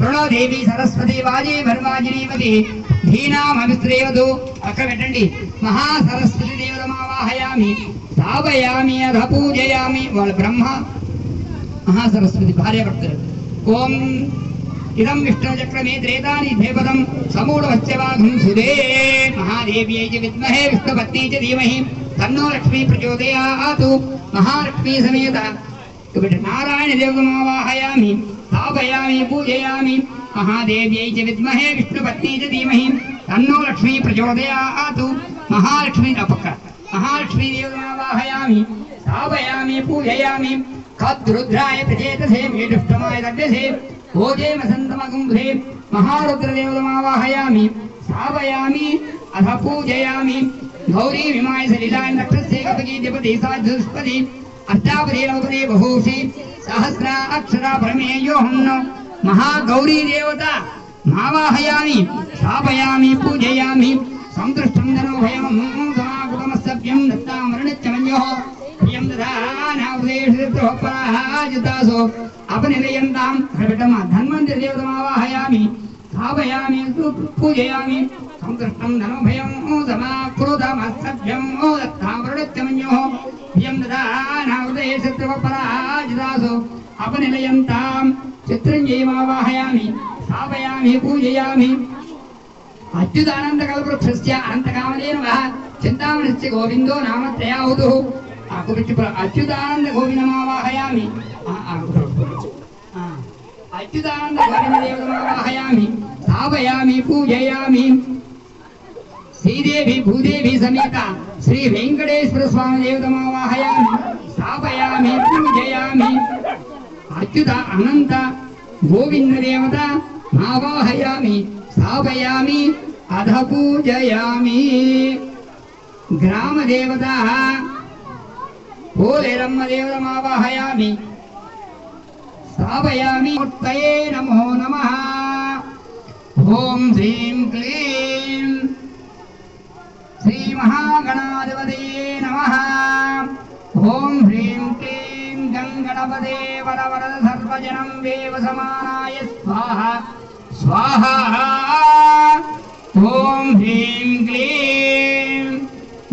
प्रणो देवी सरस्वती वाजी भर्वाजिनीवती धीनामविस्त्रेवतु अక్కడ పెట్టండి महासरस्वती देवतमावाहयामि स्थापयामि अध पूजयामि వాళ్ళ బ్రహ్మ महासरस्वती भार्याभर्तలు ओम इदं विष्णुचक्रमे त्रेतानि देवतं समूढवच्चवाघं सुदे महादेव्यै च विद्महे विष्णुपत्नी च धीमहि तन्नो लक्ष्मी प्रचोदयात् महालक्ष्मी समेत नारायण देवतमावाहयामि स्थापयामि पूजयामि महादेव्यै च विद्महे विष्णुपत्नी च धीमहि तन्नो लक्ष्मी प्रचोदयात् महालक्ष्मी अपक महालक्ष्मी देवतमावाहयामि स्थापयामि पूजयामि खद्रुद्राय प्रचेतसे मेढुष्टमाय दग्धसे भोजे मसन्तमकुम्भे महारुद्रदेवतमावाहयामि स्थापयामि अथ पूजयामि गौरी विमाय सलिलाय नक्षस्य कपकी जपति साधुष्पति अष्टापदी नवपदी बहुषि सहस्रा अक्षरा प्रमेयोऽहं महागौरी देवता मावाहयामि स्थापयामि पूजयामि संतुष्टं धनोभयं समाकुतमस्तभ्यं दत्तामरणच्चमन्योः प्रियं दधानावदेशोपराजितासो अपनिलयन्तां प्रविटम धन्वन्ति देवतमावाहयामि स्थापयामि पूजयामि संतुष्टं धनोभयं समाकुतमस्तभ्यं दत्तामरणच्चमन्योः प्रियं दधानावदेशोपराजितासो अपनिलयन्तां चित्रञ्जयमावाहयामि स्थापयामि पूजयामि अच्युतानन्दकल्पवृक्षस्य अनन्तकामधेन नमः चिन्तामणस्य गोविन्दो नाम त्रयाहुतुः अच्युतानन्द गोविन्दमावाहयामि अच्युतानन्द गोविन्ददेवतमावाहयामि स्थापयामि पूजयामि श्रीदेवी भूदेवी समेत श्री वेंकटेश्वर स्वामी देवतमावाहयामि स्थापयामि पूजयामि अच्युत अनंत गोविंद देवता मावाहयामि स्थापयामि अध पूजयामि ग्राम देवता भोलेरम्म देवतमावाहयामि स्थापयामि मूर्तये नमो नमः ओम श्रीं क्लीं श्री महागणाधिपतये नमः ओम ह्रीं क्लीं गणपते वरवरद सर्वजनं वेव समानाय स्वाहा स्वाहा ओम ह्रीं क्लीं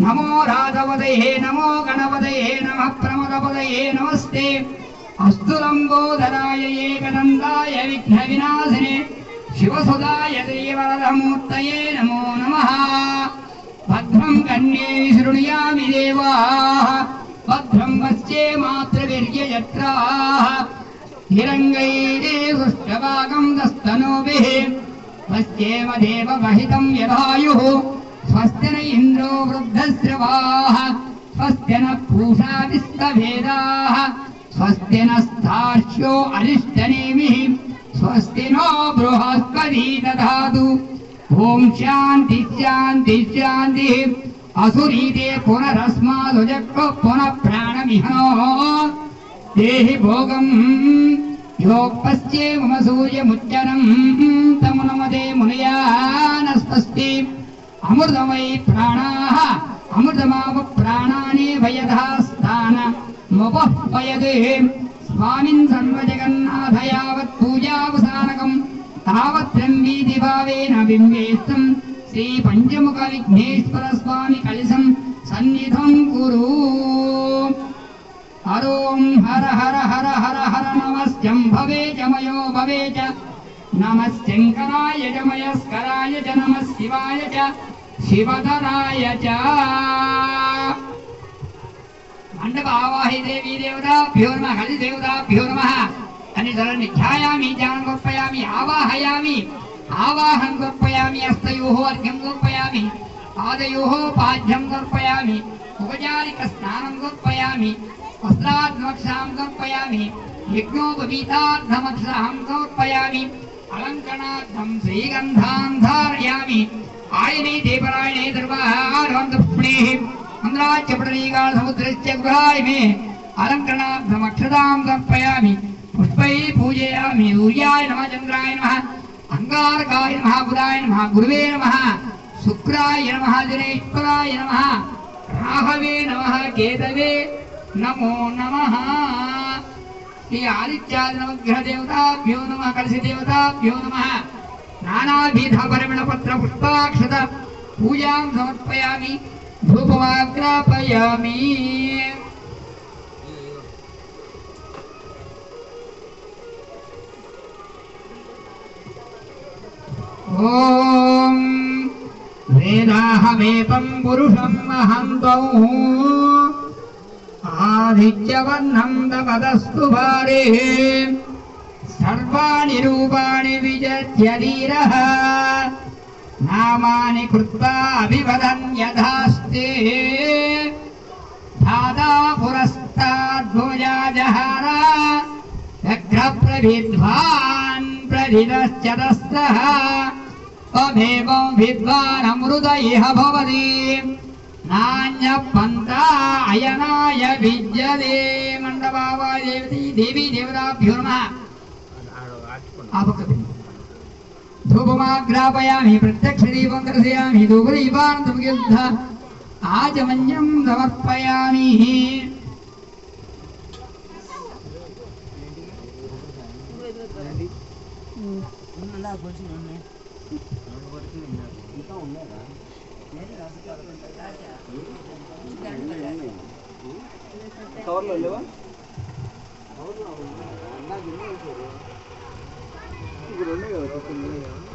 नमो राधवतये नमो गणपतये नमः प्रमदपतये नमस्ते अस्तु लंबोदराय एकदन्ताय विघ्नविनाशिने शिवसुदाय देवरदमूर्तये नमो नमः भद्रं कर्णे शृणुयामि देवाः भद्रं पश्ये मातृवीर्यजत्राः हिरङ्गैर्येषुष्टभागं दस्तनोभिः पश्येम देववहितं यदायुः स्वस्ति न इन्द्रो वृद्धश्रवाः स्वस्ति न पूषा विश्ववेदाः स्वस्ति नस्तार्क्ष्यो अरिष्टनेमिः स्वस्ति नो बृहस्पति दधातु ओम शांति शांति शांति असुरीते पुनरस्मादुजक्को पुनः प्राणमिहनो देहि भोगं योपस्ये मम सूर्यमुच्चरं तमुनमदे मुनयानस्पस्ति अमृतमयी प्राणाः अमृतमाव प्राणानि वयधा स्थान मोपयते स्वामिन् सर्वजगन्नाथ यावत् पूजावसानकं तावत् ब्रह्मीदिभावेन बिम्बेस्तं श्री पंचमुख विघ्नेश्वर स्वामी कलिसं सन्निधं कुरु हरों हर हर हर हर हर नमस्यं भवे च मयो भवे च नमः शंकराय च मयस्कराय च नमः शिवाय च शिवधराय च मंडपावाहि देवी देवताभ्यो नमः हरि देवताभ्यो नमः अनिधरनिध्यायामि जानगोपयामि आवाहयामि आवाहं गोपयामि हस्तयोः अर्घ्यं गोपयामि पादयोः पाद्यं गोपयामि उपचारिक स्नानं गोपयामि वस्त्राद्मक्षां गोपयामि यज्ञोपवीतार्थमक्षां गोपयामि अलङ्करणार्थं श्रीगन्धां धारयामि आयने देवरायणे दर्वारोन्दपुष्णेः मन्द्राच्यपटलीगाळ समुद्रस्य गुहाय मे अलङ्करणार्थमक्षतां गोपयामि पुष्पैः पूजयामि सूर्याय नमः चन्द्राय नमः अंगारकाय नमः बुधाय नमः गुरुवे नमः शुक्राय नमः दिनेश्वराय नमः राहवे नमः केतवे नमो नमः श्री आदित्यादि नवग्रह देवताभ्यो नमः कलश देवताभ्यो नमः नानाविध परिमल पत्र पुष्पाक्षत पूजां समर्पयामि धूपमाग्रापयामि ओम वेदाहमेतं पुरुषं महन्तौ आदित्यवर्णं तपदस्तु भारेः सर्वाणि रूपाणि विजज्य धीरः नामानि कृत्वा अभिवदन् यथास्ते धाता पुरस्ताद्भुजा जहार व्यग्रप्रविद्वान् प्रथितश्चतस्तः त्वमेवं विद्वान् अमृत इह भवति नान्यपन्था अयनाय विद्यते मण्डपावाय देवी देवताभ्यो नमः धूपमाग्रापयामि प्रत्यक्ष दीपं दर्शयामि धूपदीपानन्दमुग्ध आचमन्यं समर्पयामि కవర్లో లేవా ఇప్పుడు ఉన్నాయి కదా